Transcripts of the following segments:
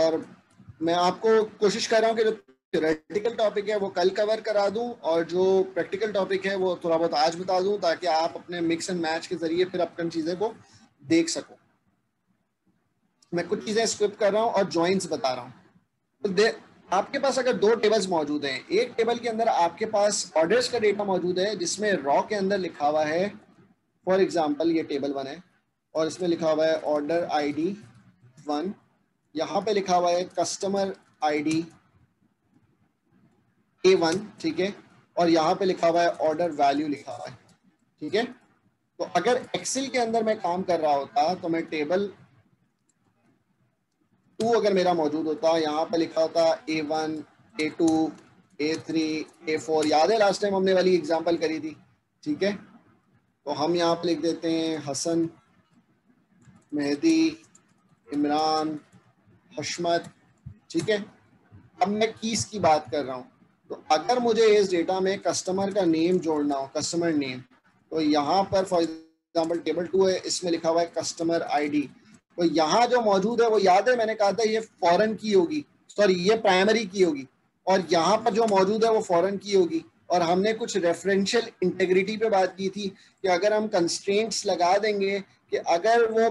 और मैं आपको कोशिश कर रहा हूँ कि जो थ्योरेटिकल टॉपिक है वो कल कवर करा दूं और जो प्रैक्टिकल टॉपिक है वो थोड़ा बहुत आज बता दूं, ताकि आप अपने मिक्स एंड मैच के जरिए फिर अपनी चीज़ें को देख सको। मैं कुछ चीज़ें स्किप कर रहा हूँ और जॉइंट्स बता रहा हूँ। तो आपके पास अगर दो टेबल्स मौजूद हैं, एक टेबल के अंदर आपके पास ऑर्डर्स का डेटा मौजूद है जिसमें रॉ के अंदर लिखा हुआ है, फॉर एग्जांपल ये टेबल 1 है और इसमें लिखा हुआ है ऑर्डर आईडी 1, यहाँ पे लिखा हुआ है कस्टमर आईडी A1, ठीक है, और यहाँ पे लिखा हुआ है ऑर्डर वैल्यू लिखा हुआ है, ठीक है। तो अगर एक्सेल के अंदर मैं काम कर रहा होता तो मैं टेबल 2 अगर मेरा मौजूद होता, यहाँ पे लिखा होता A1, A2, A3, A4, याद है लास्ट टाइम हमने वाली एग्जांपल करी थी, ठीक है। तो हम यहाँ पे लिख देते हैं हसन, मेहदी, इमरान, हशमत, ठीक है। अब मैं कीज की बात कर रहा हूँ, तो अगर मुझे इस डेटा में कस्टमर का नेम जोड़ना हो, कस्टमर नेम, तो यहाँ पर फॉर एग्जांपल टेबल 2 है, इसमें लिखा हुआ है कस्टमर आईडी। तो यहाँ जो मौजूद है वो याद है मैंने कहा था ये फॉरेन की होगी, सॉरी ये प्राइमरी की होगी, और यहाँ पर जो मौजूद है वो फॉरेन की होगी। और हमने कुछ रेफरेंशियल इंटेग्रिटी पे बात की थी कि अगर हम कंस्ट्रेंट्स लगा देंगे कि अगर वो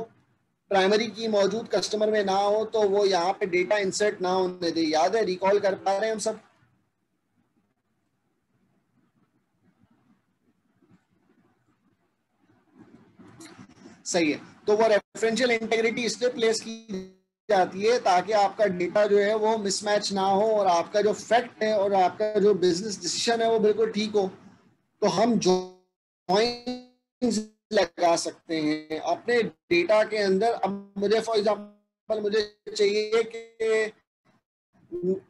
प्राइमरी की मौजूद कस्टमर में ना हो तो वो यहाँ पे डेटा इंसर्ट ना होने दे। याद है, रिकॉल कर पा रहे हैं हम सब? सही है। तो वो रेफरेंशियल इंटेग्रिटी इसलिए प्लेस की जाती है ताकि आपका डेटा जो है वो मिसमैच ना हो और आपका जो फैक्ट है और आपका जो बिजनेस डिसीजन है वो बिल्कुल ठीक हो। तो हम जॉइंस लगा सकते हैं अपने डेटा के अंदर। अब मुझे फॉर एग्जांपल मुझे चाहिए कि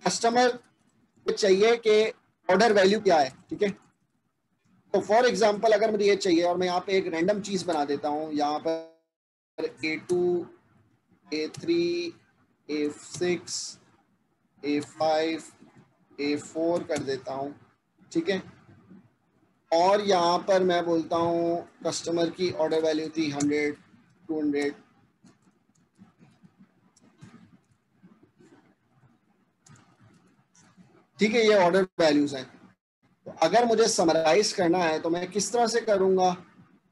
कस्टमर चाहिए कि ऑर्डर वैल्यू क्या है, ठीक है। तो फॉर एग्जांपल अगर मुझे ये चाहिए और मैं यहाँ पे एक रैंडम चीज बना देता हूँ, यहाँ पर A2, A3, A6, A5, A4 कर देता हूँ, ठीक है। और यहाँ पर मैं बोलता हूँ कस्टमर की ऑर्डर वैल्यू थी 100, 200, ठीक है, ये ऑर्डर वैल्यूज हैं। तो अगर मुझे समराइज करना है तो मैं किस तरह से करूंगा?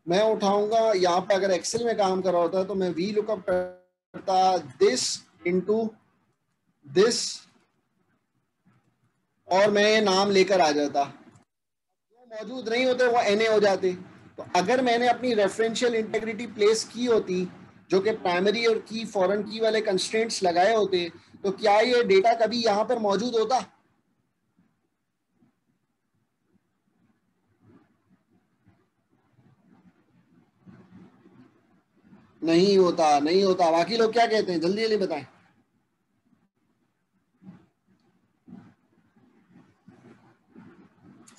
मैं उठाऊंगा यहाँ पे, अगर एक्सेल में काम कर रहा होता तो मैं वी लुकअप करता दिस इनटू दिस और मैं ये नाम लेकर आ जाता। जो मौजूद नहीं होते वो एनए हो जाते। तो अगर मैंने अपनी रेफरेंशियल इंटेग्रिटी प्लेस की होती जो कि प्राइमरी और की फॉरेन की वाले कंस्ट्रेंट्स लगाए होते, तो क्या ये डेटा कभी यहाँ पर मौजूद होता? नहीं होता, नहीं होता। बाकी लोग क्या कहते हैं, जल्दी जल्दी बताएं।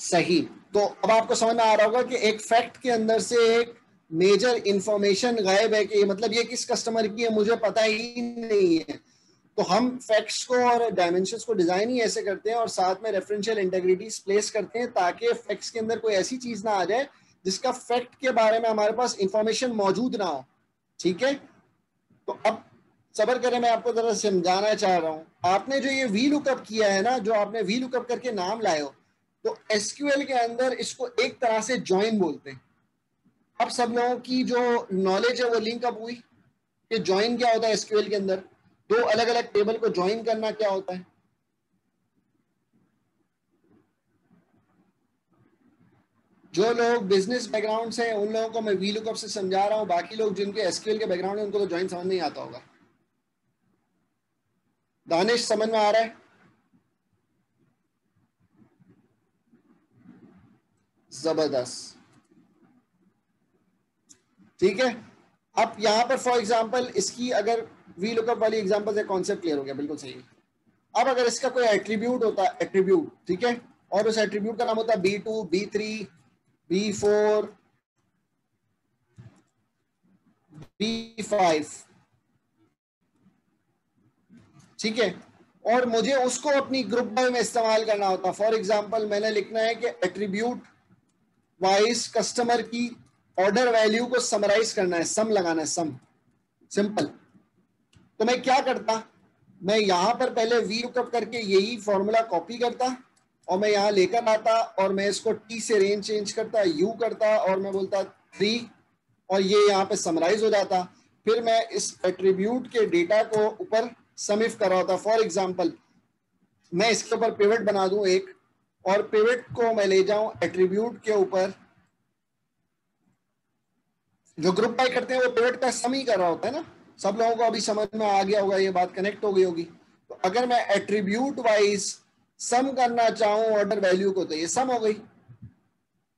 सही। तो अब आपको समझ में आ रहा होगा कि एक फैक्ट के अंदर से एक मेजर इंफॉर्मेशन गायब है कि मतलब ये किस कस्टमर की है मुझे पता ही नहीं है। तो हम फैक्ट्स को और डायमेंशंस को डिजाइन ही ऐसे करते हैं और साथ में रेफरेंशियल इंटेग्रिटीज प्लेस करते हैं ताकि फैक्ट्स के अंदर कोई ऐसी चीज ना आ जाए जिसका फैक्ट के बारे में हमारे पास इंफॉर्मेशन मौजूद ना हो, ठीक है। तो अब सबर करें, मैं आपको जरा समझाना चाह रहा हूं। आपने जो ये वी लुकअप किया है ना, जो आपने वी लुकअप करके नाम लाए हो, तो एसक्यूएल के अंदर इसको एक तरह से ज्वाइन बोलते हैं। अब सब लोगों की जो नॉलेज है वो लिंक अप हुई कि ज्वाइन क्या होता है एसक्यूएल के अंदर, दो अलग अलग टेबल को ज्वाइन करना क्या होता है। जो लोग बिजनेस बैकग्राउंड से हैं उन लोगों को मैं वी लुकअप से समझा रहा हूँ, बाकी लोग जिनके एसक्यूएल के बैकग्राउंड है उनको तो ज्वाइन समझ नहीं आता होगा। दानिश समझ में आ रहा है? जबरदस्त, ठीक है। अब यहाँ पर फॉर एग्जांपल इसकी अगर वी लुकअप वाली एग्जांपल से कॉन्सेप्ट क्लियर हो गया, बिल्कुल सही। अब अगर इसका कोई एट्रीब्यूट होता है, एट्रीब्यूट, ठीक है, और उस एट्रीब्यूट का नाम होता है B2, B3, B4, B5, ठीक है, और मुझे उसको अपनी ग्रुप बाय में इस्तेमाल करना होता। फॉर एग्जांपल मैंने लिखना है कि एट्रीब्यूट वाइज कस्टमर की ऑर्डर वैल्यू को समराइज करना है, सम लगाना है, सम, सिंपल। तो मैं क्या करता, मैं यहाँ पर पहले वी लुकअप करके यही फॉर्मूला कॉपी करता और मैं यहाँ लेकर आता और मैं इसको टी से रेंज चेंज करता, यू करता और मैं बोलता 3 और ये यहाँ पे समराइज हो जाता। फिर मैं इस एट्रीब्यूट के डेटा को ऊपर समिफ कर रहा होता। फॉर एग्जाम्पल मैं इसके ऊपर पिवट बना दूं एक, और पिवट को मैं ले जाऊं एट्रीब्यूट के ऊपर। जो ग्रुप बाय करते हैं वो पिवट का सम ही कर रहा होता है ना, सब लोगों को अभी समझ में आ गया होगा, ये बात कनेक्ट हो गई होगी। तो अगर मैं एट्रीब्यूट वाइज सम करना चाहूं ऑर्डर वैल्यू को तो ये सम हो गई।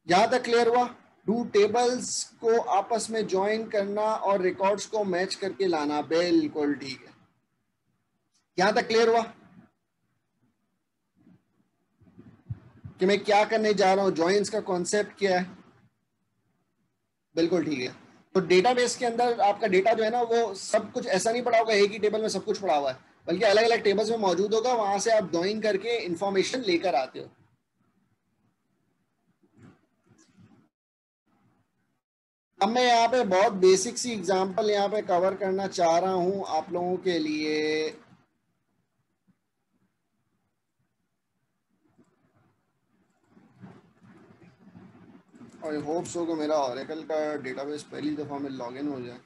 यहां तक क्लियर हुआ? टू टेबल्स को आपस में ज्वाइन करना और रिकॉर्ड्स को मैच करके लाना, बिल्कुल ठीक है। यहां तक क्लियर हुआ कि मैं क्या करने जा रहा हूं, ज्वाइंस का कॉन्सेप्ट क्या है? बिल्कुल ठीक है। तो डेटाबेस के अंदर आपका डेटा जो है ना वो सब कुछ ऐसा नहीं पड़ा होगा एक ही टेबल में सब कुछ पड़ा हुआ है, बल्कि अलग अलग टेबल्स में मौजूद होगा, वहां से आप ज्वाइन करके इंफॉर्मेशन लेकर आते हो। अब मैं यहाँ पे बहुत बेसिक सी एग्जांपल यहाँ पे कवर करना चाह रहा हूँ आप लोगों के लिए। आई होप सो कि मेरा ऑरेकल का डेटाबेस पहली दफ़ा में लॉगिन हो जाए।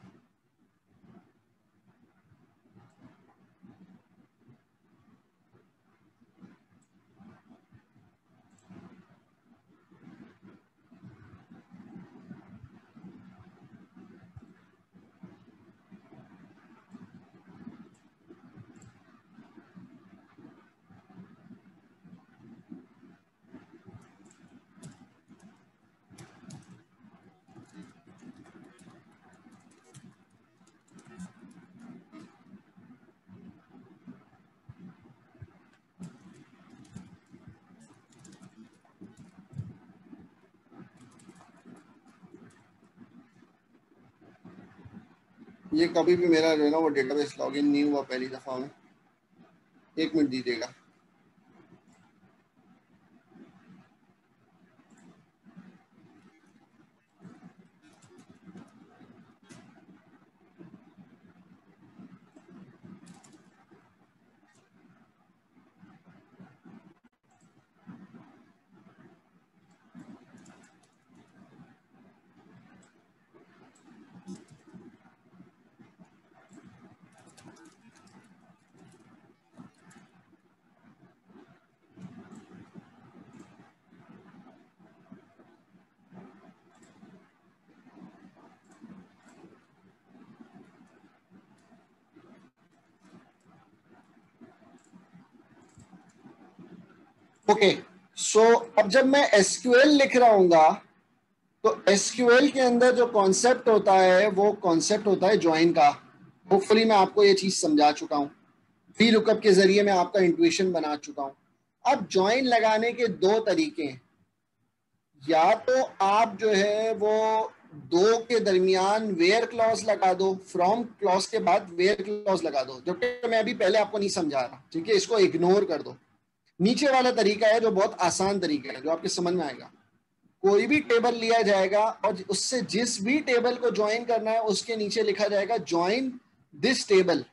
ये कभी भी मेरा जो है ना वो डेटाबेस लॉगिन नहीं हुआ पहली दफ़ा में। 1 मिनट दीजिएगा। ओके, सो अब जब मैं एसक्यूएल लिख रहा हूँगा तो एसक्यूएल के अंदर जो कॉन्सेप्ट होता है वो कॉन्सेप्ट होता है ज्वाइन का। होपफुली मैं आपको ये चीज समझा चुका हूँ, वी लुकअप के जरिए मैं आपका इंट्यूशन बना चुका हूँ। अब ज्वाइन लगाने के दो तरीके हैं, या तो आप जो है वो दो के दरमियान वेयर क्लॉज लगा दो, फ्रॉम क्लॉज के बाद वेयर क्लॉज लगा दो, जो कि मैं अभी पहले आपको नहीं समझा रहा, ठीक है, इसको इग्नोर कर दो। नीचे वाला तरीका है जो बहुत आसान तरीका है, जो आपके समझ में आएगा। कोई भी टेबल लिया जाएगा और उससे जिस भी टेबल को ज्वाइन करना है उसके नीचे लिखा जाएगा ज्वाइन दिस टेबल।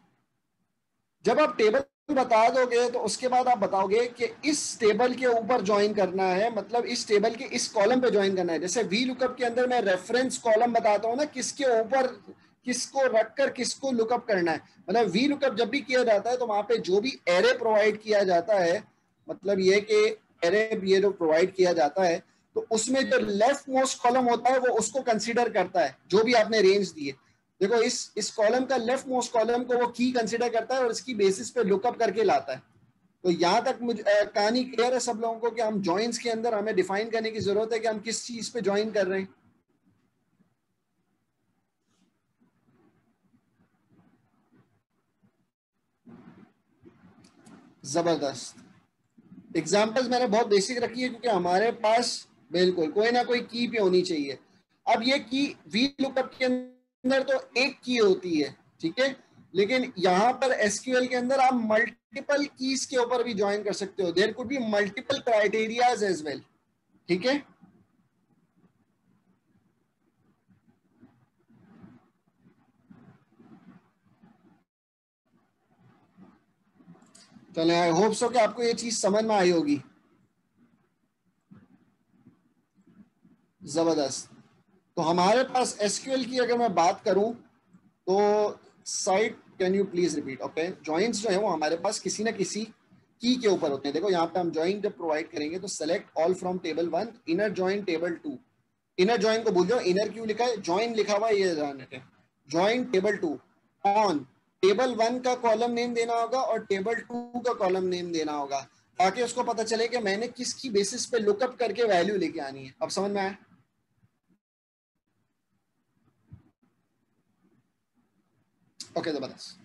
जब आप टेबल बता दोगे तो उसके बाद आप बताओगे कि इस टेबल के ऊपर ज्वाइन करना है, मतलब इस टेबल के इस कॉलम पे ज्वाइन करना है। जैसे वी लुकअप के अंदर मैं रेफरेंस कॉलम बताता हूँ ना, किसके ऊपर किसको रखकर किसको लुकअप करना है। मतलब वी लुकअप जब भी किया जाता है तो वहां पे जो भी एरे प्रोवाइड किया जाता है, मतलब ये कि एरे ये जो प्रोवाइड किया जाता है तो उसमें जो लेफ्ट मोस्ट कॉलम होता है वो उसको कंसीडर करता है, जो भी आपने रेंज दी है। देखो इस कॉलम का लेफ्ट मोस्ट कॉलम को वो की कंसीडर करता है और इसकी बेसिस पे लुकअप करके लाता है। तो यहां तक मुझे कहानी क्लियर है सब लोगों को कि हम जॉइंस के अंदर हमें डिफाइन करने की जरूरत है कि हम किस चीज पे ज्वाइन कर रहे हैं। जबरदस्त। एग्जाम्पल्स मैंने बहुत बेसिक रखी है क्योंकि हमारे पास बिल्कुल कोई ना कोई की पे होनी चाहिए। अब ये की वी लुकअप के अंदर तो एक की होती है, ठीक है, लेकिन यहां पर एसक्यूएल के अंदर आप मल्टीपल कीज के ऊपर भी ज्वाइन कर सकते हो। There could be multiple criterias as well, ठीक है। चले, आई होप सो कि आपको ये चीज समझ में आई होगी। जबरदस्त। तो हमारे पास एसक्यूएल की अगर मैं बात करूं तो site, can you please repeat, okay, joints जो है वो हमारे पास किसी ना किसी की के ऊपर होते हैं। देखो यहाँ पे हम जॉइन जब प्रोवाइड करेंगे तो select all from table 1 inner join table 2। Inner join को भूल जाओ, इनर क्यों लिखा है, जॉइन लिखा हुआ है ये ध्यान रखें। जॉइन टेबल 2 ऑन टेबल 1 का कॉलम नेम देना होगा और टेबल 2 का कॉलम नेम देना होगा, ताकि उसको पता चले कि मैंने किसकी बेसिस पे लुकअप करके वैल्यू लेके आनी है। अब समझ में आया? ओके, जबरदस्त।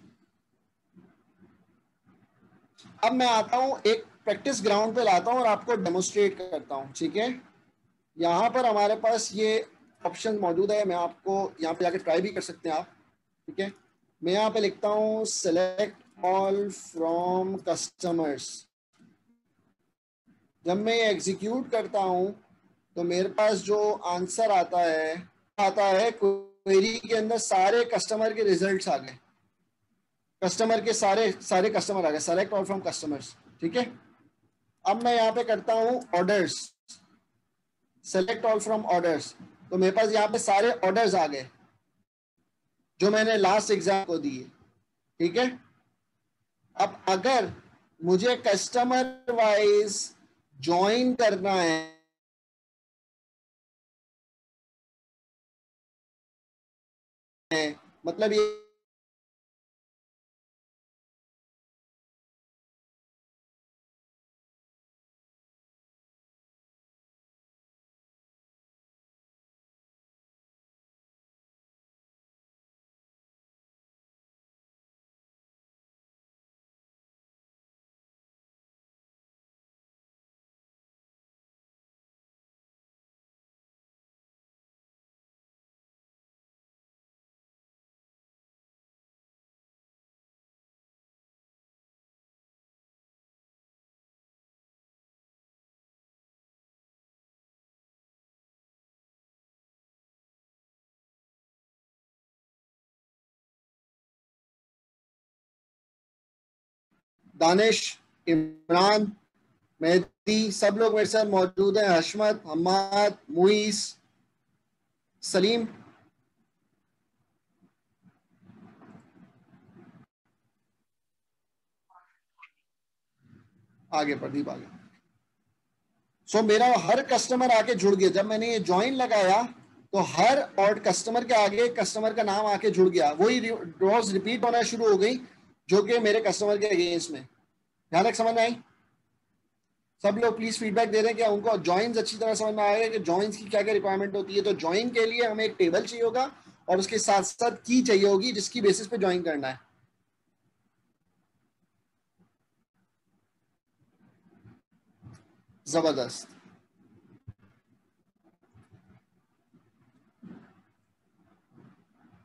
अब मैं आता हूं एक प्रैक्टिस ग्राउंड पे लाता हूं और आपको डेमोस्ट्रेट करता हूं, ठीक है। यहाँ पर हमारे पास ये ऑप्शन मौजूद है, मैं आपको यहाँ पे जाके ट्राई भी कर सकते हैं आप, ठीक है। मैं यहाँ पे लिखता हूँ सेलेक्ट ऑल फ्रॉम कस्टमर्स। जब मैं ये एग्जीक्यूट करता हूँ तो मेरे पास जो आंसर आता है क्वेरी के अंदर सारे कस्टमर के रिजल्ट्स आ गए, कस्टमर के सारे सारे कस्टमर आ गए, सेलेक्ट ऑल फ्रॉम कस्टमर्स, ठीक है। अब मैं यहाँ पे करता हूँ orders, select all from orders, तो मेरे पास यहाँ पे सारे ऑर्डर्स आ गए जो मैंने लास्ट एग्जाम को दिए, ठीक है। अब अगर मुझे कस्टमर वाइज ज्वाइन करना है, मतलब ये दानिश, इमरान, मेहदी, सब लोग मेरे साथ मौजूद हैं, हशमत, हम्माद, मुइस, सलीम। आगे प्रदीप आगे। मेरा हर कस्टमर आके जुड़ गया, जब मैंने ये ज्वाइन लगाया तो हर और कस्टमर के आगे कस्टमर का नाम आके जुड़ गया, वही रोज रिपीट होना शुरू हो गई जो कि मेरे कस्टमर के अगेंस्ट में। ध्यान तक समझ में आई? सब लोग प्लीज फीडबैक दे रहे हैं कि उनको जॉइंस अच्छी तरह समझ में आएगा कि जॉइंस की क्या क्या रिक्वायरमेंट होती है। तो ज्वाइन के लिए हमें एक टेबल चाहिए होगा और उसके साथ साथ की चाहिए होगी जिसकी बेसिस पे ज्वाइन करना है। जबरदस्त।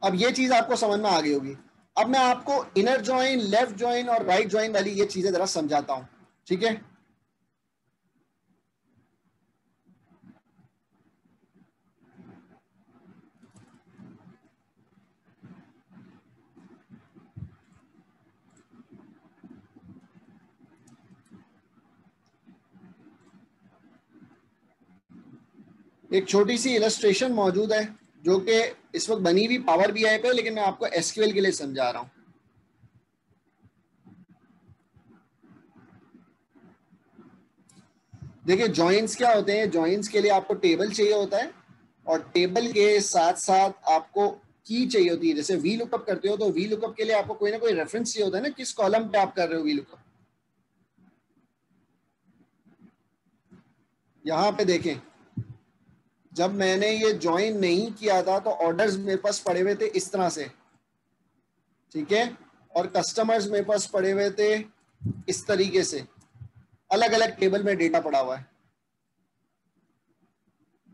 अब ये चीज आपको समझ में आ गई होगी। अब मैं आपको इनर ज्वाइन, लेफ्ट ज्वाइन और राइट ज्वाइन वाली ये चीजें जरा समझाता हूं, ठीक है। एक छोटी सी इलस्ट्रेशन मौजूद है जो कि इस वक्त बनी हुई पावर बीआई पे, लेकिन मैं आपको एसक्यूएल के लिए समझा रहा हूं। देखिए जॉइंस क्या होते हैं, जॉइंस के लिए आपको टेबल चाहिए होता है और टेबल के साथ साथ आपको की चाहिए होती है। जैसे वी लुकअप करते हो तो वी लुकअप के लिए आपको कोई ना कोई रेफरेंस चाहिए होता है ना, किस कॉलम पे आप कर रहे हो वी लुकअप। यहां पे देखें, जब मैंने ये ज्वाइन नहीं किया था तो ऑर्डर्स मेरे पास पड़े हुए थे इस तरह से, ठीक है, और कस्टमर्स मेरे पास पड़े हुए थे इस तरीके से, अलग अलग टेबल में डेटा पड़ा हुआ है।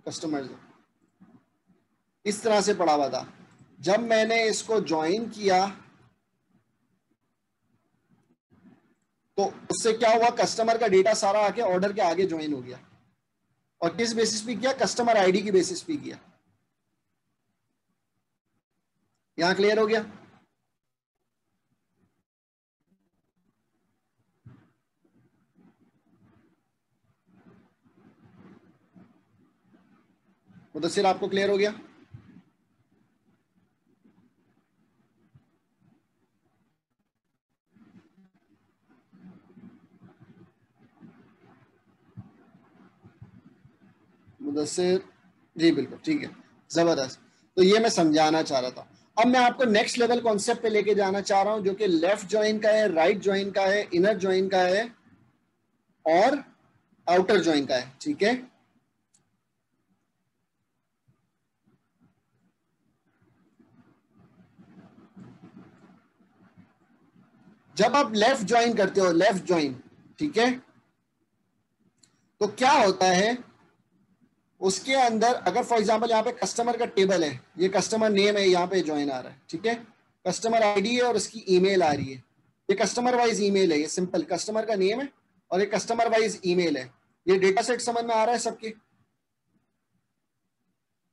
कस्टमर्स इस तरह से पड़ा हुआ था। जब मैंने इसको ज्वाइन किया तो उससे क्या हुआ, कस्टमर का डेटा सारा आके ऑर्डर के आगे ज्वाइन हो गया। और किस बेसिस पे किया, कस्टमर आईडी की बेसिस पे किया। यहां क्लियर हो गया? मुदस्सिर आपको क्लियर हो गया? मुदस्सिर जी बिल्कुल ठीक है, जबरदस्त। तो ये मैं समझाना चाह रहा था। अब मैं आपको नेक्स्ट लेवल कॉन्सेप्ट पे लेके जाना चाह रहा हूं, जो कि लेफ्ट ज्वाइन का है, राइट ज्वाइन का है, इनर ज्वाइन का है और आउटर ज्वाइन का है। ठीक है, जब आप लेफ्ट ज्वाइन करते हो, लेफ्ट ज्वाइन, ठीक है, तो क्या होता है उसके अंदर, अगर फॉर एग्जांपल यहाँ पे कस्टमर का टेबल है, ये कस्टमर नेम है, यहाँ पे ज्वाइन आ रहा है, ठीक है, कस्टमर आईडी है और उसकी ईमेल आ रही है, ये कस्टमर वाइज ईमेल है, ये सिंपल कस्टमर का नेम है और ये कस्टमर वाइज ईमेल है। ये डेटा सेट समझ में आ रहा है सबके?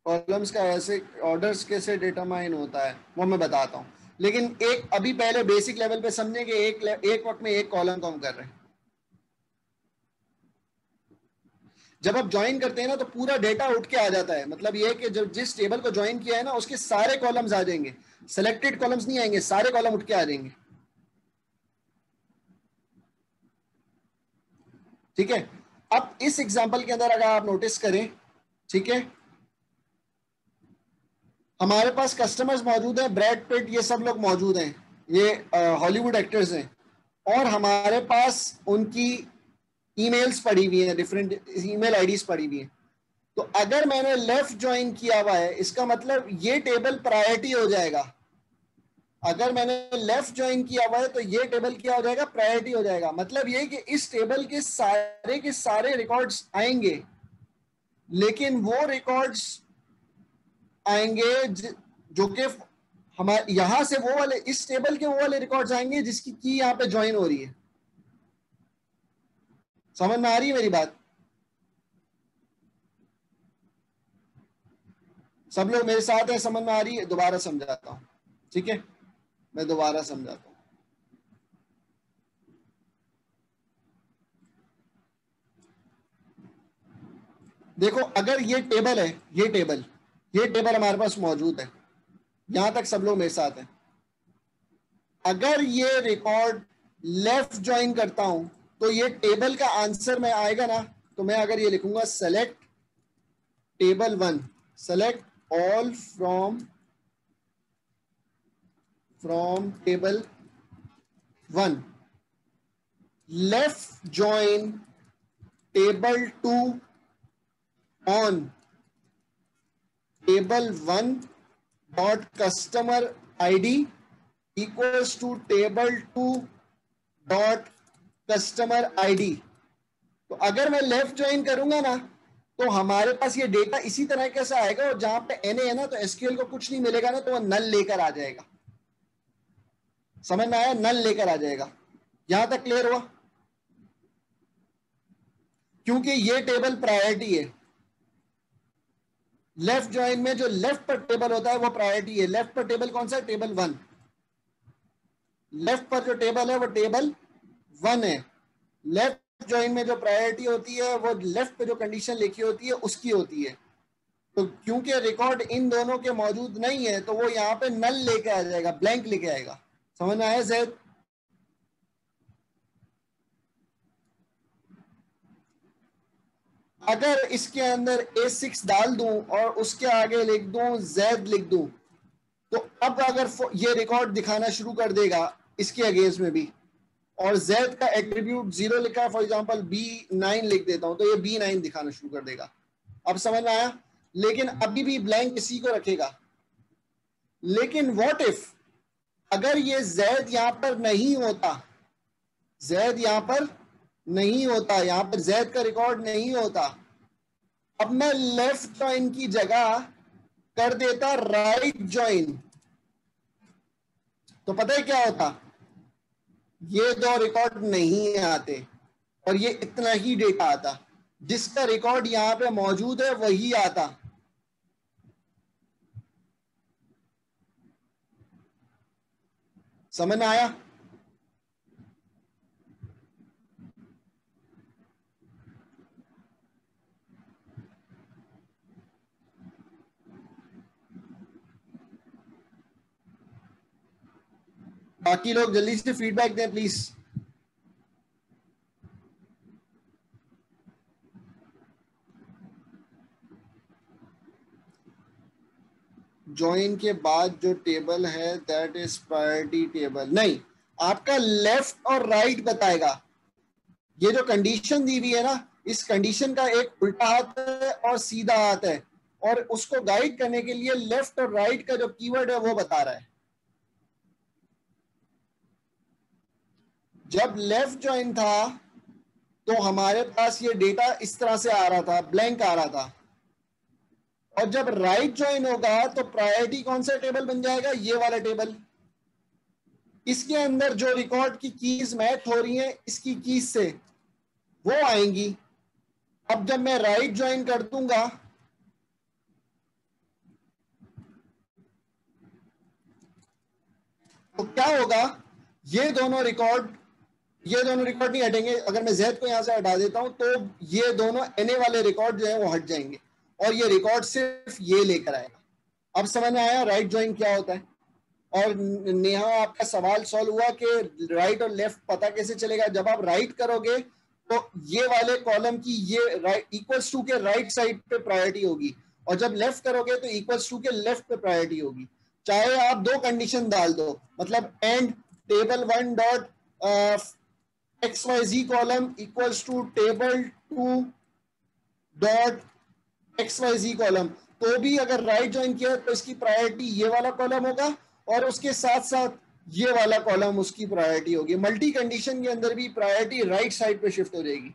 कॉलम्स का ऐसे ऑर्डर्स कैसे डिटरमाइन होता है वो मैं बताता हूँ, लेकिन एक अभी पहले बेसिक लेवल पे समझे कि एक वक्त में एक कॉलम को हम कर रहे हैं। जब आप ज्वाइन करते हैं ना तो पूरा डेटा उठ के आ जाता है, मतलब ये कि जब जिस टेबल को ज्वाइन किया है ना उसके सारे कॉलम्स आ जाएंगे, सेलेक्टेड कॉलम्स नहीं आएंगे, सारे कॉलम उठ के आ जाएंगे। ठीक है, अब इस एग्जांपल के अंदर अगर आप नोटिस करें, ठीक है, हमारे पास कस्टमर्स मौजूद हैं, ब्रैड पिट ये सब लोग मौजूद हैं, ये हॉलीवुड एक्टर्स हैं, और हमारे पास उनकी ईमेल्स पड़ी हुई हैं, डिफरेंट ईमेल आईडीज पड़ी हुई हैं। तो अगर मैंने लेफ्ट ज्वाइन किया हुआ है, इसका मतलब ये टेबल प्रायोरिटी हो जाएगा। अगर मैंने लेफ्ट ज्वाइन किया हुआ है तो ये टेबल क्या हो जाएगा? प्रायोरिटी हो जाएगा। मतलब ये कि इस टेबल के सारे रिकॉर्ड्स आएंगे, लेकिन वो रिकॉर्ड्स आएंगे जो कि हमारे यहां से वो वाले, इस टेबल के वो वाले रिकॉर्ड्स आएंगे जिसकी की यहाँ पे ज्वाइन हो रही है। समझ में आ रही है मेरी बात? सब लोग मेरे साथ हैं? समझ में आ रही है? दोबारा समझाता हूँ, ठीक है, मैं दोबारा समझाता हूँ। देखो, अगर ये टेबल हमारे पास मौजूद है, यहां तक सब लोग मेरे साथ हैं। अगर ये रिकॉर्ड लेफ्ट ज्वाइन करता हूं तो ये टेबल का आंसर में आएगा ना, तो मैं अगर ये लिखूंगा select table one, select all from table one, left join table two on table one dot customer ID equals to table two dot customer ID. तो अगर मैं लेफ्ट ज्वाइन करूंगा ना तो हमारे पास ये डेटा इसी तरह से आएगा, और जहां पे एनए है ना तो एसक्यूएल को कुछ नहीं मिलेगा ना, तो वह नल लेकर आ जाएगा। समझ में आया? नल लेकर आ जाएगा। यहां तक क्लियर हुआ? क्योंकि ये टेबल प्रायोरिटी है। लेफ्ट ज्वाइन में जो लेफ्ट पर टेबल होता है वो प्रायोरिटी है। लेफ्ट पर टेबल कौन सा है? Table one. लेफ्ट पर जो टेबल है वो टेबल वन है। लेफ्ट ज्वाइन में जो प्रायोरिटी होती है वो लेफ्ट पे जो कंडीशन लिखी होती है उसकी होती है। तो क्योंकि रिकॉर्ड इन दोनों के मौजूद नहीं है तो वो यहाँ पे नल लेके आ जाएगा, ब्लैंक लेके आएगा। समझ में आया जैद? अगर इसके अंदर A6 डाल दूं और उसके आगे लिख दूं जैद लिख दूं, तो अब अगर ये रिकॉर्ड दिखाना शुरू कर देगा इसके अगेंस्ट में भी, और जैद का एट्रीब्यूट 0 लिखा है, फॉर एग्जांपल B9 लिख देता हूं, तो ये B9 दिखाना शुरू कर देगा। अब समझ में आया? लेकिन अभी भी ब्लैंक इसी को रखेगा। लेकिन व्हाट इफ अगर ये जैद यहां पर नहीं होता, जैद यहां पर नहीं होता, यहां पर जैद का रिकॉर्ड नहीं होता, अब मैं लेफ्ट ज्वाइन की जगह कर देता राइट ज्वाइन, तो पता है क्या होता? ये दो रिकॉर्ड नहीं आते और ये इतना ही डेटा आता। जिसका रिकॉर्ड यहां पे मौजूद है वही आता। समझ में आया? बाकी लोग जल्दी से फीडबैक दें प्लीज। ज्वाइन के बाद जो टेबल है दैट इज प्रायोरिटी टेबल। नहीं, आपका लेफ्ट और राइट बताएगा। ये जो कंडीशन दी हुई है ना, इस कंडीशन का एक उल्टा हाथ है और सीधा हाथ है, और उसको गाइड करने के लिए लेफ्ट और राइट का जो कीवर्ड है वो बता रहा है। जब लेफ्ट ज्वाइन था तो हमारे पास ये डेटा इस तरह से आ रहा था, ब्लैंक आ रहा था, और जब राइट ज्वाइन होगा तो प्रायोरिटी कौन सा टेबल बन जाएगा, ये वाला टेबल। इसके अंदर जो रिकॉर्ड की कीज मैच हो रही हैं इसकी कीज से, वो आएंगी। अब जब मैं राइट ज्वाइन कर दूंगा तो क्या होगा, ये दोनों रिकॉर्ड नहीं हटेंगे। अगर मैं Z को यहां से हटा देता हूं तो ये दोनों NA वाले रिकॉर्ड जो है वो हट जाएंगे, और ये रिकॉर्ड सिर्फ ये लेकर आएगा। अब समझ में आया राइट ज्वाइन क्या होता है? और नेहा, आपका सवाल सॉल्व हुआ कि राइट और लेफ्ट पता कैसे चलेगा। जब आप राइट करोगे तो ये वाले कॉलम की ये राइट इक्वल्स टू के राइट साइड पे प्रायोरिटी होगी, और जब लेफ्ट करोगे तो इक्वल्स टू के लेफ्ट पे प्रायोरिटी होगी। चाहे आप दो कंडीशन डाल दो, मतलब and table 1 dot XYZ column equals to table 2 dot XYZ column, तो भी अगर राइट ज्वाइन किया तो इसकी प्रायोरिटी ये वाला कॉलम होगा, और उसके साथ साथ ये वाला कॉलम उसकी प्रायोरिटी होगी। मल्टी कंडीशन के अंदर भी प्रायोरिटी राइट साइड पे शिफ्ट हो जाएगी।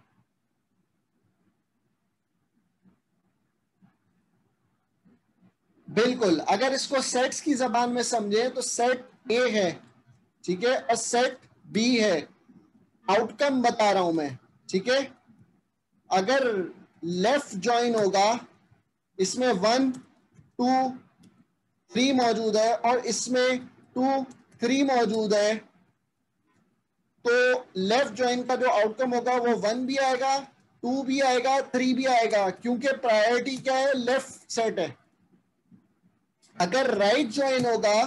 बिल्कुल, अगर इसको सेट्स की जबान में समझे तो सेट ए है, ठीक है, और सेट बी है। आउटकम बता रहा हूं मैं, ठीक है। अगर लेफ्ट ज्वाइन होगा, इसमें 1 2 3 मौजूद है और इसमें 2 3 मौजूद है, तो लेफ्ट ज्वाइन का जो आउटकम होगा वो 1 भी आएगा, 2 भी आएगा, 3 भी आएगा, क्योंकि प्रायोरिटी क्या है, लेफ्ट सेट है। अगर राइट ज्वाइन होगा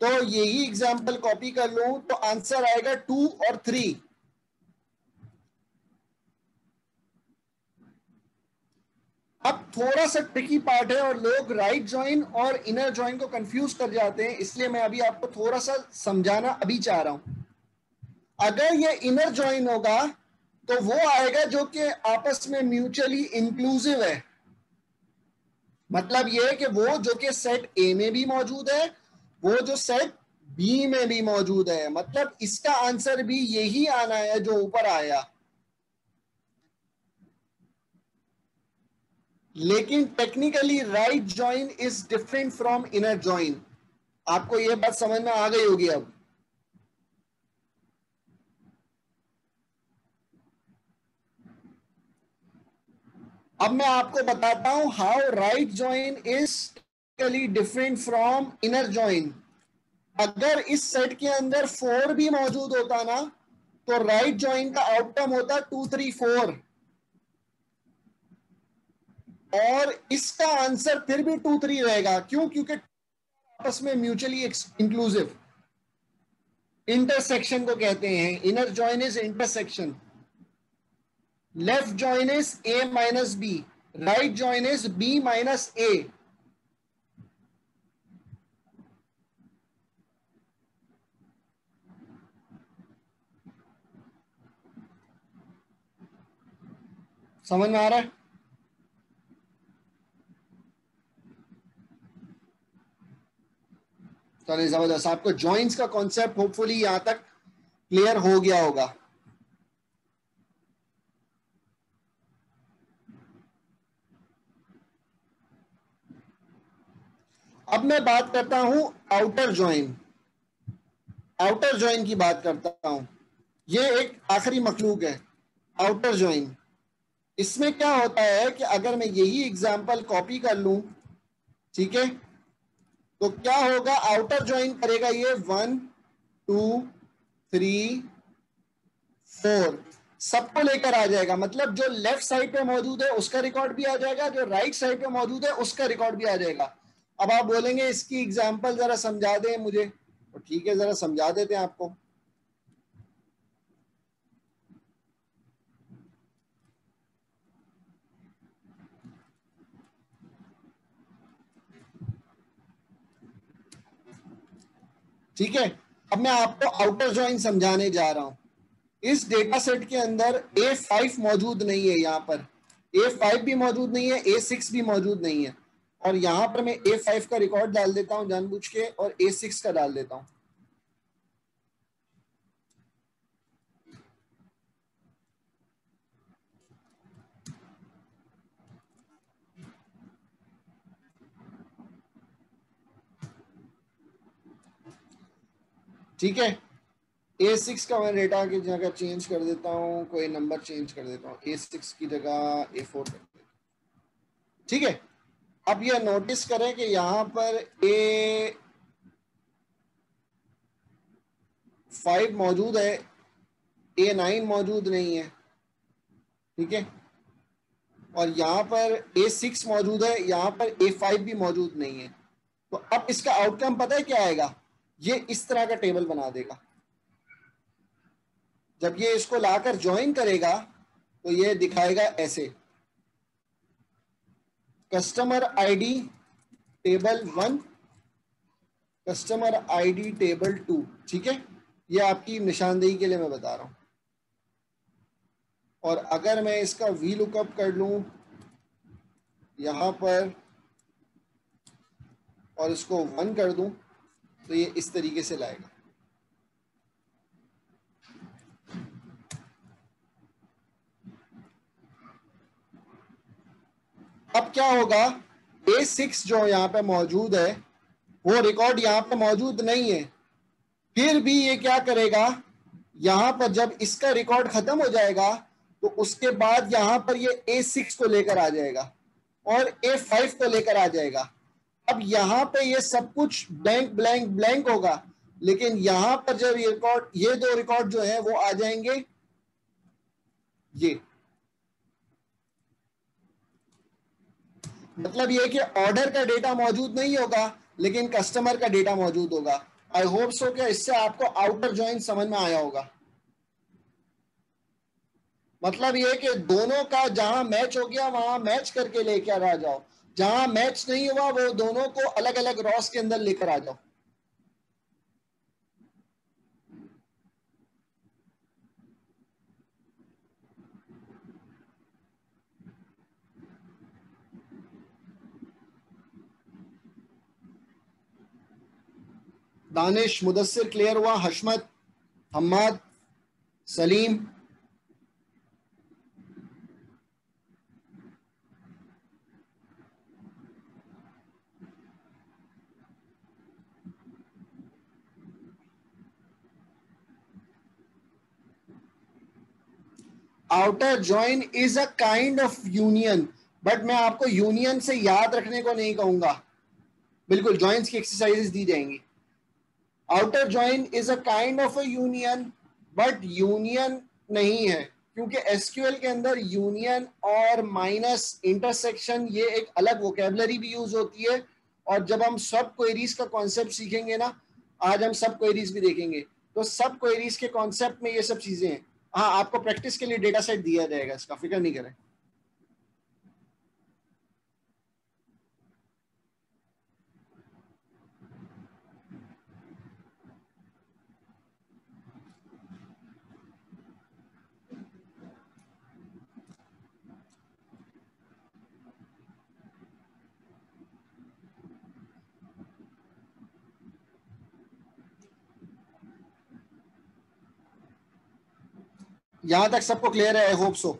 तो यही एग्जांपल कॉपी कर लूं तो आंसर आएगा 2 और 3। अब थोड़ा सा ट्रिकी पार्ट है और लोग राइट ज्वाइन और इनर ज्वाइन को कंफ्यूज कर जाते हैं, इसलिए मैं अभी आपको थोड़ा सा समझाना अभी चाह रहा हूं। अगर ये इनर ज्वाइन होगा तो वो आएगा जो कि आपस में म्यूचुअली इंक्लूसिव है। मतलब ये है कि वो जो कि सेट ए में भी मौजूद है, वो जो सेट बी में भी मौजूद है। मतलब इसका आंसर भी यही आना है जो ऊपर आया। लेकिन technically right join is different from inner join. आपको यह बात समझ में आ गई होगी। अब मैं आपको बताता हूं how right join is different from inner join. अगर इस सेट के अंदर 4 भी मौजूद होता ना तो राइट ज्वाइन का आउटकम होता 2 3 4, और इसका आंसर फिर भी 2 3 रहेगा। क्यों? क्योंकि आपस में म्यूचुअली इंक्लूसिव, इंटरसेक्शन को कहते हैं। Inner join is intersection. Left join is A minus B, right join is B minus A। समझ में आ रहा है? चलिए, जबरदस्त। आपको ज्वाइंस का कॉन्सेप्ट होपफुली यहां तक क्लियर हो गया होगा। अब मैं बात करता हूं आउटर ज्वाइन। आउटर ज्वाइन की बात करता हूं। ये एक आखिरी मखलूक है, आउटर ज्वाइन। इसमें क्या होता है कि अगर मैं यही एग्जांपल कॉपी कर लूं, ठीक है, तो क्या होगा, आउटर ज्वाइन करेगा ये 1 2 3 4, सबको लेकर आ जाएगा। मतलब जो लेफ्ट साइड पे मौजूद है उसका रिकॉर्ड भी आ जाएगा, जो राइट साइड पे मौजूद है उसका रिकॉर्ड भी आ जाएगा। अब आप बोलेंगे इसकी एग्जांपल जरा समझा दें मुझे, तो ठीक है, जरा समझा देते हैं आपको। ठीक है, अब मैं आपको आउटर जॉइन समझाने जा रहा हूं। इस डेटा सेट के अंदर A5 मौजूद नहीं है, यहाँ पर A5 भी मौजूद नहीं है, A6 भी मौजूद नहीं है। और यहाँ पर मैं A5 का रिकॉर्ड डाल देता हूं जानबूझ के और A6 का डाल देता हूं। ठीक है, A6 का मैं डेटा की जगह चेंज कर देता हूं, कोई नंबर चेंज कर देता हूं, A6 की जगह A4 कर देता हूं। ठीक है, अब यह नोटिस करें कि यहां पर A5 मौजूद है, A9 मौजूद नहीं है। ठीक है, और यहां पर A6 मौजूद है, यहां पर A5 भी मौजूद नहीं है। तो अब इसका आउटकम पता है क्या आएगा? ये इस तरह का टेबल बना देगा। जब ये इसको लाकर ज्वाइन करेगा तो ये दिखाएगा ऐसे, customer ID table 1, customer ID table 2। ठीक है, ये आपकी निशानदेही के लिए मैं बता रहा हूं। और अगर मैं इसका वी लुकअप कर लूं यहां पर और इसको 1 कर दूं तो ये इस तरीके से लाएगा। अब क्या होगा, A6 जो यहाँ पे मौजूद है वो रिकॉर्ड यहाँ पे मौजूद नहीं है। फिर भी ये क्या करेगा, यहां पर जब इसका रिकॉर्ड खत्म हो जाएगा तो उसके बाद यहां पर ये A6 को लेकर आ जाएगा और A5 को लेकर आ जाएगा। अब यहां पे ये सब कुछ ब्लैंक ब्लैंक ब्लैंक होगा, लेकिन यहां पर जब ये दो रिकॉर्ड जो है वो आ जाएंगे ये। मतलब ये कि ऑर्डर का डेटा मौजूद नहीं होगा लेकिन कस्टमर का डेटा मौजूद होगा। आई होप सो कि इससे आपको आउटर जॉइन समझ में आया होगा। मतलब ये कि दोनों का जहां मैच हो गया वहां मैच करके लेकर आ जाओ, जहां मैच नहीं हुआ वो दोनों को अलग अलग रॉस के अंदर लेकर आ जाओ। दानिश, मुदस्सिर क्लियर हुआ, हशमत, Hammad, Salim. Outer join is a kind of union, but मैं आपको यूनियन से याद रखने को नहीं कहूंगा। बिल्कुल ज्वाइंस की एक्सरसाइजेस दी जाएंगी। Outer join is a kind of a union, but union नहीं है, क्योंकि एसक्यूएल के अंदर यूनियन और माइनस इंटरसेक्शन ये एक अलग वोकेबलरी भी यूज होती है। और जब हम सब क्वेरीज का कॉन्सेप्ट सीखेंगे ना, आज हम सब क्वेरीज भी देखेंगे, तो सब क्वेरीज के कॉन्सेप्ट में ये सब चीजें हैं। हाँ, आपको प्रैक्टिस के लिए डेटा सेट दिया जाएगा, इसका फिक्र नहीं करें। यहां तक सबको क्लियर है? I hope so.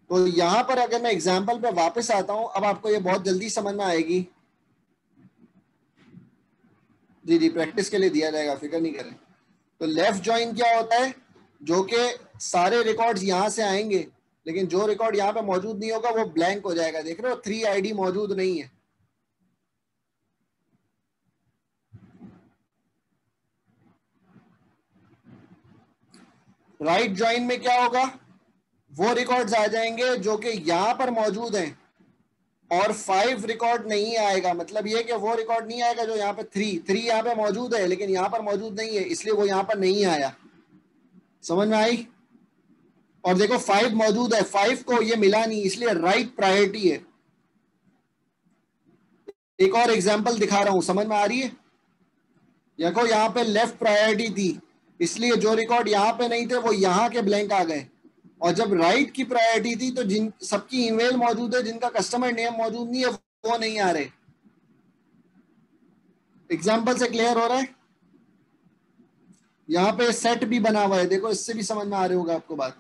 तो यहां पर अगर मैं एग्जाम्पल पे वापस आता हूं, अब आपको ये बहुत जल्दी समझ में आएगी। जी जी, प्रैक्टिस के लिए दिया जाएगा, फिक्र नहीं करें। तो लेफ्ट ज्वाइन क्या होता है, जो कि सारे रिकॉर्ड्स यहां से आएंगे लेकिन जो रिकॉर्ड यहां पे मौजूद नहीं होगा वो ब्लैंक हो जाएगा। देख रहे हो, 3 आईडी मौजूद नहीं है। राइट ज्वाइन में क्या होगा, वो रिकॉर्ड्स आ जाएंगे जो कि यहां पर मौजूद हैं और 5 रिकॉर्ड नहीं आएगा, मतलब ये कि वो रिकॉर्ड नहीं आएगा जो यहाँ पे 3 यहाँ पे मौजूद है लेकिन यहाँ पर मौजूद नहीं है, इसलिए वो यहाँ पर नहीं आया। समझ में आई? और देखो 5 मौजूद है, 5 को ये मिला नहीं, इसलिए राइट प्रायोरिटी है। एक और एग्जांपल दिखा रहा हूं, समझ में आ रही है? देखो यहाँ पे लेफ्ट प्रायोरिटी थी, इसलिए जो रिकॉर्ड यहाँ पे नहीं थे वो यहाँ के ब्लैंक आ गए। और जब राइट की प्रायोरिटी थी तो जिन सबकी ईमेल मौजूद है, जिनका कस्टमर नेम मौजूद नहीं है वो नहीं आ रहे। एग्जाम्पल से क्लियर हो रहा है? यहाँ पे सेट भी बना हुआ है, देखो इससे भी समझ में आ रही होगा आपको बात।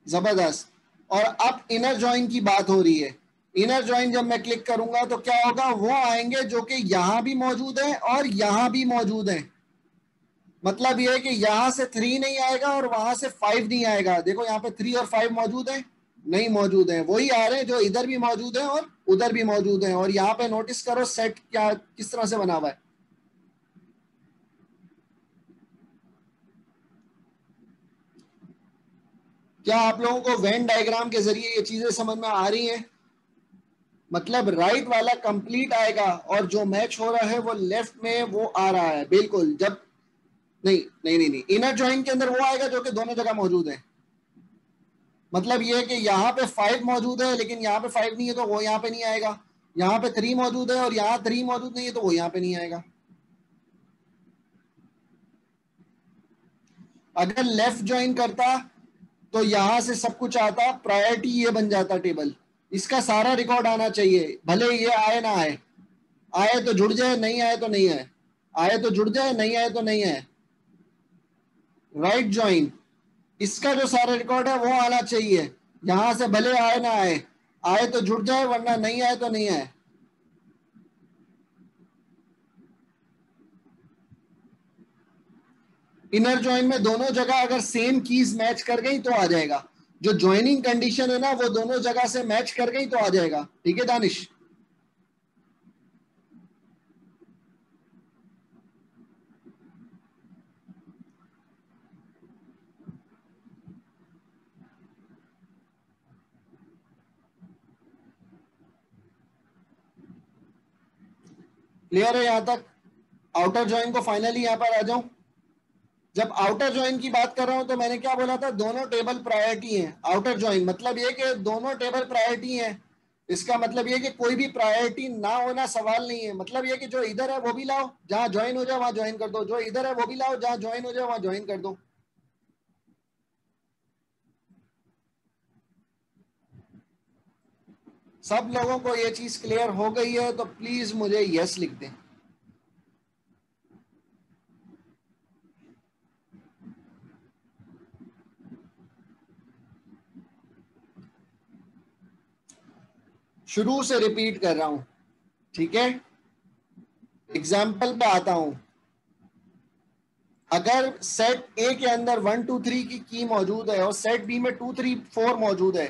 जबरदस्त। और अब इनर जॉइन की बात हो रही है। इनर जॉइन जब मैं क्लिक करूंगा तो क्या होगा, वो आएंगे जो कि यहां भी मौजूद है और यहां भी मौजूद है। मतलब ये है कि यहां से 3 नहीं आएगा और वहां से 5 नहीं आएगा। देखो यहाँ पे 3 और 5 मौजूद है, नहीं मौजूद है, वही आ रहे हैं जो इधर भी मौजूद है और उधर भी मौजूद है। और यहाँ पे नोटिस करो सेट क्या किस तरह से बना हुआ है। क्या आप लोगों को वेन डायग्राम के जरिए ये चीजें समझ में आ रही हैं? मतलब राइट वाला कंप्लीट आएगा और जो मैच हो रहा है वो लेफ्ट में वो आ रहा है। बिल्कुल। जब नहीं नहीं नहीं नहीं, इनर जॉइन के अंदर वो आएगा जो कि दोनों जगह मौजूद है। मतलब ये है कि यहाँ पे 5 मौजूद है लेकिन यहाँ पे 5 नहीं है तो वो यहाँ पे नहीं आएगा। यहाँ पे 3 मौजूद है और यहाँ 3 मौजूद नहीं है तो वो यहाँ पे नहीं आएगा। अगर लेफ्ट ज्वाइन करता तो यहां से सब कुछ आता, प्रायोरिटी ये बन जाता टेबल। इसका सारा रिकॉर्ड आना चाहिए, भले ये आए ना आए। आए तो जुड़ जाए, नहीं आए तो नहीं आए। आए तो जुड़ जाए, नहीं आए तो नहीं आए। राइट ज्वाइन, इसका जो सारा रिकॉर्ड है वो आना चाहिए। यहां से भले आए ना आए, आए तो जुड़ जाए वरना नहीं आए तो नहीं आए। इनर ज्वाइन में दोनों जगह अगर सेम कीज मैच कर गई तो आ जाएगा। जो ज्वाइनिंग कंडीशन है ना वो दोनों जगह से मैच कर गई तो आ जाएगा। ठीक है दानिश? क्लियर है यहां तक? आउटर ज्वाइन को फाइनली यहां पर आ जाऊं। जब आउटर ज्वाइन की बात कर रहा हूं तो मैंने क्या बोला था, दोनों टेबल प्रायोरिटी हैं। आउटर ज्वाइन मतलब ये कि दोनों टेबल प्रायोरिटी हैं। इसका मतलब ये कि कोई भी प्रायोरिटी ना होना सवाल नहीं है। मतलब ये कि जो इधर है वो भी लाओ, जहां ज्वाइन हो जाए वहां ज्वाइन कर दो। जो इधर है वो भी लाओ, जहां ज्वाइन हो जाए वहां ज्वाइन कर दो। सब लोगों को ये चीज क्लियर हो गई है तो प्लीज मुझे यस लिख दें। शुरू से रिपीट कर रहा हूं, ठीक है? एग्जाम्पल पे आता हूं। अगर सेट ए के अंदर 1 2 3 की मौजूद है और सेट बी में 2 3 4 मौजूद है,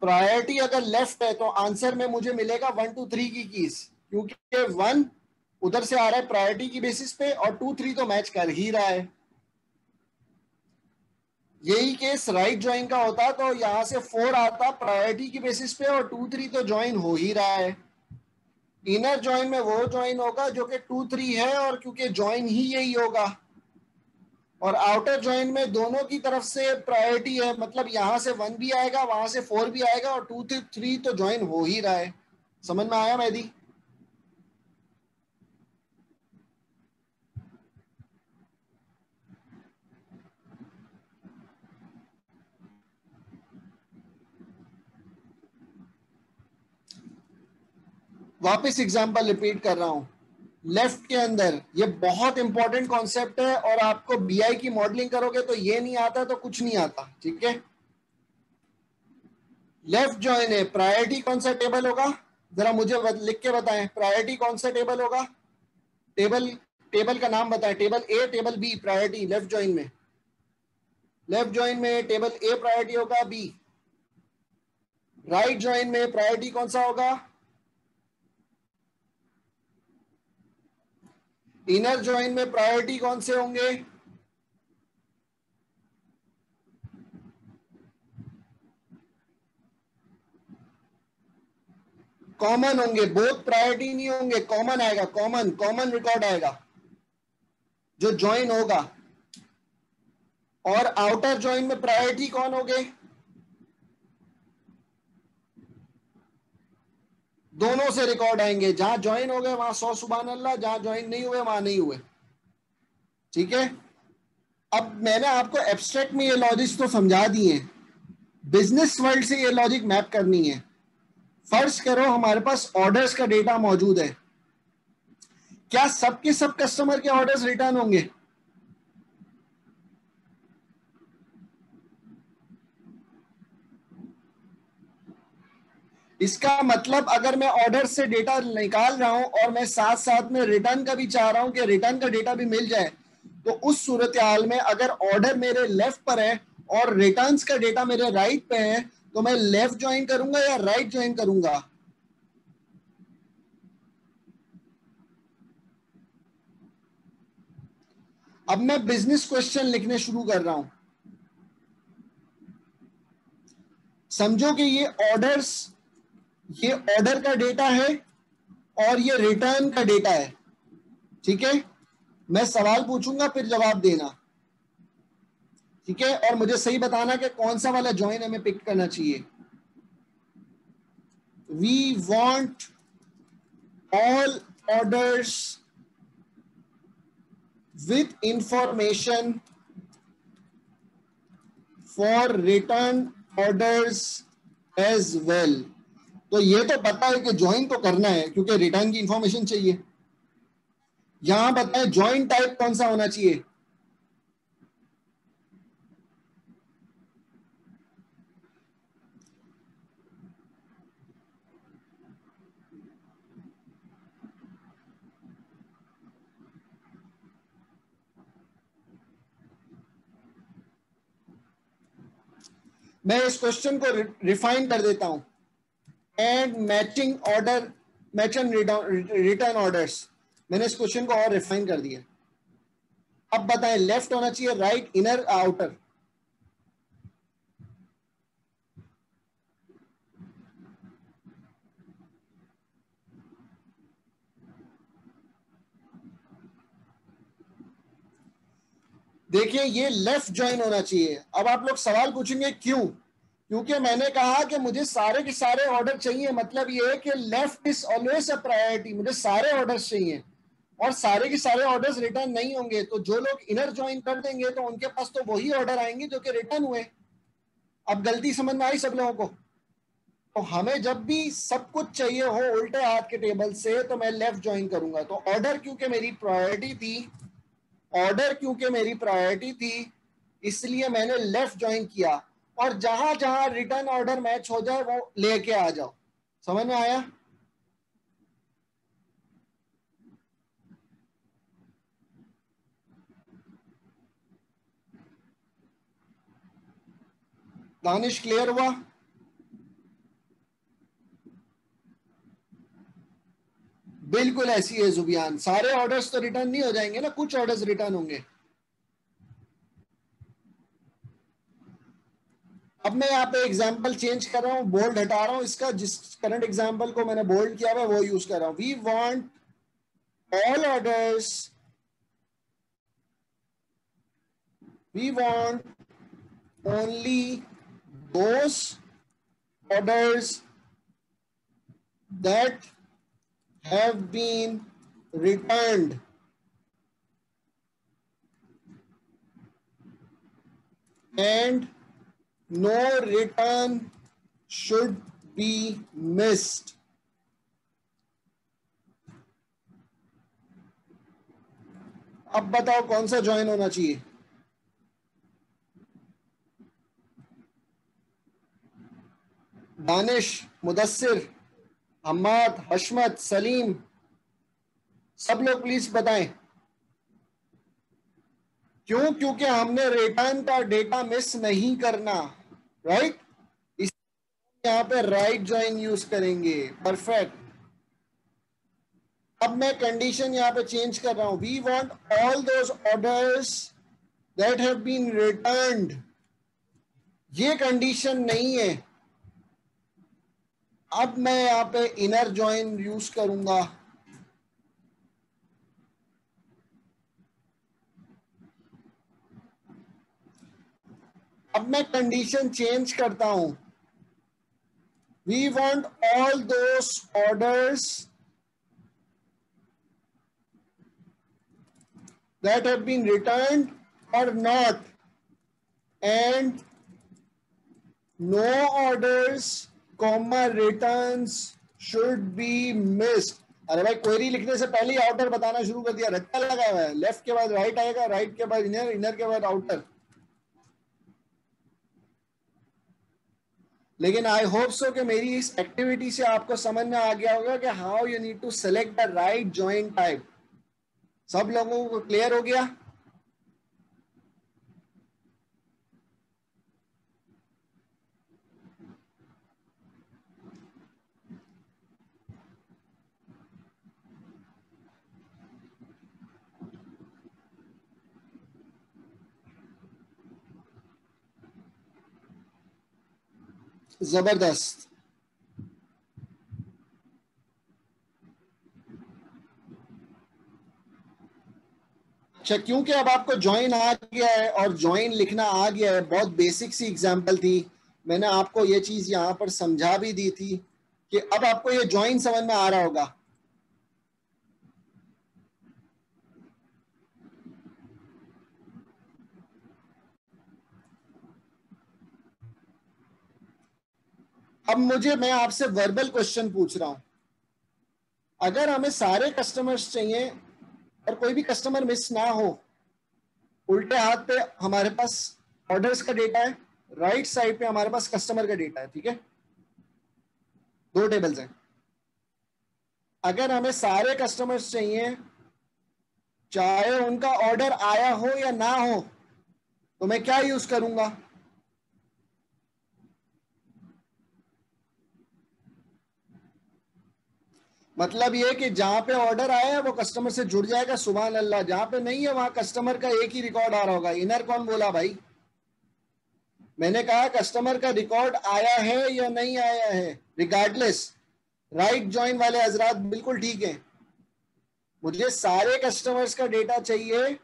प्रायोरिटी अगर लेफ्ट है तो आंसर में मुझे मिलेगा 1 2 3 की कीज, क्योंकि 1 उधर से आ रहा है प्रायोरिटी की बेसिस पे और 2 3 तो मैच कर ही रहा है। यही केस राइट ज्वाइन का होता तो यहां से 4 आता प्रायोरिटी की बेसिस पे और 2 3 तो ज्वाइन हो ही रहा है। इनर ज्वाइन में वो ज्वाइन होगा जो कि 2 3 है और क्योंकि ज्वाइन ही यही होगा। और आउटर ज्वाइन में दोनों की तरफ से प्रायोरिटी है, मतलब यहां से 1 भी आएगा वहां से 4 भी आएगा और 2 3 तो ज्वाइन हो ही रहा है। समझ में आया मेहदी? वापस एग्जांपल रिपीट कर रहा हूं। लेफ्ट के अंदर ये बहुत इंपॉर्टेंट कॉन्सेप्ट है और आपको बीआई की मॉडलिंग करोगे तो ये नहीं आता तो कुछ नहीं आता। ठीक है? लेफ्ट ज्वाइन है, प्रायोरिटी कौन सा टेबल होगा? जरा मुझे लिख के बताएं, प्रायोरिटी कौन सा टेबल होगा? टेबल, टेबल का नाम बताएं। Table A, table B, priority left join में। लेफ्ट ज्वाइन में टेबल ए प्रायोरिटी होगा, बी। राइट ज्वाइन में प्रायोरिटी कौन सा होगा? इनर ज्वाइन में प्रायोरिटी कौन से होंगे? कॉमन होंगे, बोथ प्रायोरिटी नहीं होंगे, कॉमन आएगा, कॉमन कॉमन रिकॉर्ड आएगा जो ज्वाइन होगा। और आउटर ज्वाइन में प्रायोरिटी कौन हो गए? दोनों से रिकॉर्ड आएंगे, जहां ज्वाइन हो गए वहां 100 सुभान अल्लाह, जहां ज्वाइन नहीं हुए वहां नहीं हुए। ठीक है, अब मैंने आपको एब्स्ट्रैक्ट में ये लॉजिक्स तो समझा दिए, बिजनेस वर्ल्ड से ये लॉजिक मैप करनी है। फर्ज करो हमारे पास ऑर्डर्स का डेटा मौजूद है, क्या सबके सब कस्टमर के ऑर्डर्स रिटर्न होंगे? इसका मतलब अगर मैं ऑर्डर से डेटा निकाल रहा हूं और मैं साथ साथ में रिटर्न का भी चाह रहा हूं कि रिटर्न का डेटा भी मिल जाए, तो उस सूरत हाल में अगर ऑर्डर मेरे लेफ्ट पर है और रिटर्न्स का डेटा मेरे राइट पे है, तो मैं लेफ्ट ज्वाइन करूंगा या राइट ज्वाइन करूंगा? अब मैं बिजनेस क्वेश्चन लिखने शुरू कर रहा हूं। समझो कि ये ऑर्डर का डेटा है और ये रिटर्न का डेटा है। ठीक है, मैं सवाल पूछूंगा फिर जवाब देना। ठीक है, और मुझे सही बताना कि कौन सा वाला ज्वाइन हमें पिक करना चाहिए। We want all orders with information for return orders as well. तो ये तो पता है कि ज्वाइन तो करना है क्योंकि रिटर्न की इंफॉर्मेशन चाहिए। यहां बताएं ज्वाइन टाइप कौन सा होना चाहिए? मैं इस क्वेश्चन को रिफाइन कर देता हूं। And matching order, match and return orders, मैंने इस क्वेश्चन को और रिफाइन कर दिया। अब बताएं लेफ्ट होना चाहिए, राइट, इनर, आउटर? देखिए ये लेफ्ट ज्वाइन होना चाहिए। अब आप लोग सवाल पूछेंगे क्यों? क्योंकि मैंने कहा कि मुझे सारे के सारे ऑर्डर चाहिए, मतलब ये है कि left is always a priority, मुझे सारे ऑर्डर्स चाहिए और सारे के सारे ऑर्डर्स रिटर्न नहीं होंगे, तो जो लोग इनर ज्वाइन कर देंगे तो उनके पास तो वही ऑर्डर आएंगे जो कि रिटर्न हुए। अब गलती समझ में आई सब लोगों को? तो हमें जब भी सब कुछ चाहिए हो उल्टे हाथ के टेबल से तो मैं लेफ्ट ज्वाइन करूंगा। तो ऑर्डर क्योंकि मेरी प्रायोरिटी थी, इसलिए मैंने लेफ्ट ज्वाइन किया, और जहां जहां रिटर्न ऑर्डर मैच हो जाए वो लेके आ जाओ। समझ में आया? दानिश क्लियर हुआ? बिल्कुल ऐसी है जुबियान, सारे ऑर्डर्स तो रिटर्न नहीं हो जाएंगे ना, कुछ ऑर्डर्स रिटर्न होंगे। अब मैं यहाँ पे एग्जाम्पल चेंज कर रहा हूँ, बोल्ड हटा रहा हूँ इसका, जिस करंट एग्जाम्पल को मैंने बोल्ड किया हुआ वो यूज कर रहा हूँ। We want all orders, we want only those orders that have been returned and no return should be missed. अब बताओ कौन सा ज्वाइन होना चाहिए? दानिश, मुदस्सिर, हम्माद, हशमत, सलीम, सब लोग प्लीज बताएं। क्यों? क्योंकि हमने रिटर्न का डेटा मिस नहीं करना, राइट? इस यहाँ पे राइट ज्वाइन यूज करेंगे। परफेक्ट। अब मैं कंडीशन यहाँ पे चेंज कर रहा हूं। We want all those orders that have been returned. ये कंडीशन नहीं है, अब मैं यहाँ पे इनर जॉइन यूज करूंगा। अब मैं कंडीशन चेंज करता हूं। We want all those orders that have been returned or not, and no orders comma returns should be missed। अरे भाई क्वेरी लिखने से पहले ही आउटर बताना शुरू कर दिया, रट्टा लगा हुआ है। लेफ्ट के बाद राइट आएगा, राइट के बाद इनर, इनर के बाद आउटर। लेकिन आई होप सो कि मेरी इस एक्टिविटी से आपको समझ में आ गया होगा कि how you need to select the right join type. सब लोगों को क्लियर हो गया? जबरदस्त। अच्छा, क्योंकि अब आपको ज्वाइन आ गया है और ज्वाइन लिखना आ गया है, बहुत बेसिक सी एग्जांपल थी, मैंने आपको ये चीज यहां पर समझा भी दी थी कि अब आपको ये ज्वाइन समझ में आ रहा होगा। अब मैं आपसे वर्बल क्वेश्चन पूछ रहा हूं। अगर हमें सारे कस्टमर्स चाहिए और कोई भी कस्टमर मिस ना हो, उल्टे हाथ पे हमारे पास ऑर्डर्स का डेटा है, राइट साइड पे हमारे पास कस्टमर का डेटा है, ठीक है, दो टेबल्स हैं। अगर हमें सारे कस्टमर्स चाहिए, चाहे उनका ऑर्डर आया हो या ना हो, तो मैं क्या यूज करूंगा? मतलब ये कि जहां पे ऑर्डर आया है वो कस्टमर से जुड़ जाएगा, सुभान अल्लाह। जहां पे नहीं है वहां कस्टमर का एक ही रिकॉर्ड आ रहा होगा। इनर कौन बोला भाई? मैंने कहा कस्टमर का रिकॉर्ड आया है या नहीं आया है, रिगार्डलेस। राइट जॉइन वाले हजरात बिल्कुल ठीक है। मुझे सारे कस्टमर्स का डेटा चाहिए,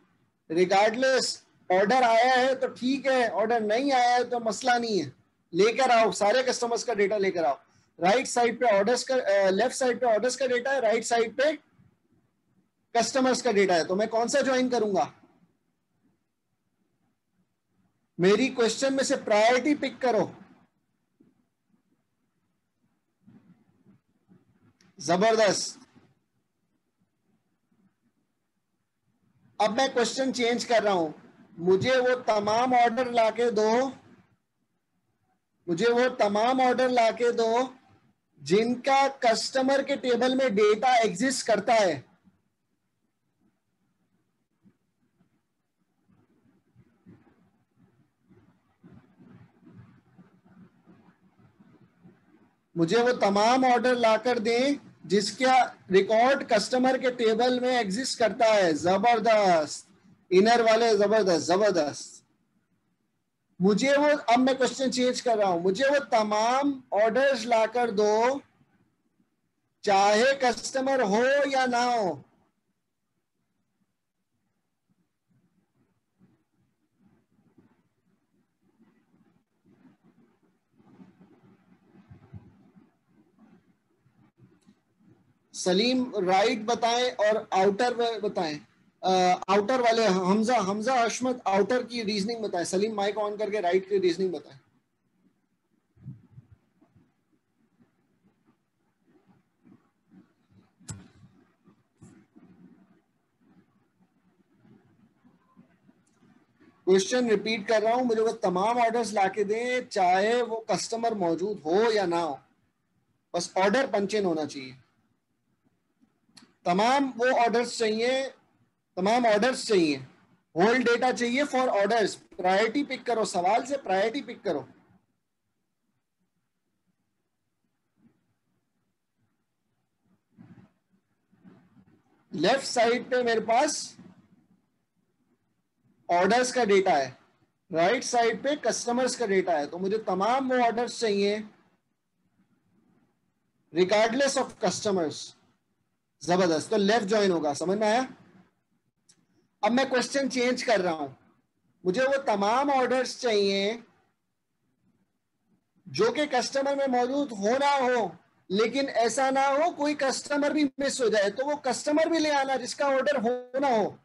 रिगार्डलेस। ऑर्डर आया है तो ठीक है, ऑर्डर नहीं आया है तो मसला नहीं है, लेकर आओ, सारे कस्टमर्स का डेटा लेकर आओ। राइट साइड पे ऑर्डर्स का, लेफ्ट साइड पे ऑर्डर्स का डेटा है, राइट साइड पे कस्टमर्स का डेटा है, तो मैं कौन सा ज्वाइन करूंगा? मेरी क्वेश्चन में से प्रायोरिटी पिक करो। जबरदस्त। अब मैं क्वेश्चन चेंज कर रहा हूं। मुझे वो तमाम ऑर्डर लाके दो, मुझे वो तमाम ऑर्डर लाके दो जिनका कस्टमर के टेबल में डेटा एग्जिस्ट करता है। मुझे वो तमाम ऑर्डर लाकर दें जिसका रिकॉर्ड कस्टमर के टेबल में एग्जिस्ट करता है। जबरदस्त, इनर वाले जबरदस्त जबरदस्त। मुझे वो, अब मैं क्वेश्चन चेंज कर रहा हूं, मुझे वो तमाम ऑर्डर्स लाकर दो चाहे कस्टमर हो या ना हो। सलीम राइट बताएं और आउटर बताएं। आउटर वाले हमजा, हमजा अशमत आउटर की रीजनिंग बताएं। सलीम माइक ऑन करके राइट की रीजनिंग बताएं। क्वेश्चन रिपीट कर रहा हूं, मुझे वो तमाम ऑर्डर्स लाके दें चाहे वो कस्टमर मौजूद हो या ना हो, बस ऑर्डर पंचेन होना चाहिए। तमाम वो ऑर्डर्स चाहिए, तमाम ऑर्डर्स चाहिए। होल डेटा चाहिए फॉर ऑर्डर्स। प्रायोरिटी पिक करो, सवाल से प्रायोरिटी पिक करो। लेफ्ट साइड पे मेरे पास ऑर्डर्स का डेटा है, राइट साइड पे कस्टमर्स का डेटा है, तो मुझे तमाम वो ऑर्डर्स चाहिए रिगार्डलेस ऑफ कस्टमर्स। जबरदस्त, तो लेफ्ट ज्वाइन होगा, समझ में आया? अब मैं क्वेश्चन चेंज कर रहा हूं, मुझे वो तमाम ऑर्डर्स चाहिए जो कि कस्टमर में मौजूद हो ना हो, लेकिन ऐसा ना हो कोई कस्टमर भी मिस हो जाए, तो वो कस्टमर भी ले आना जिसका ऑर्डर हो ना हो।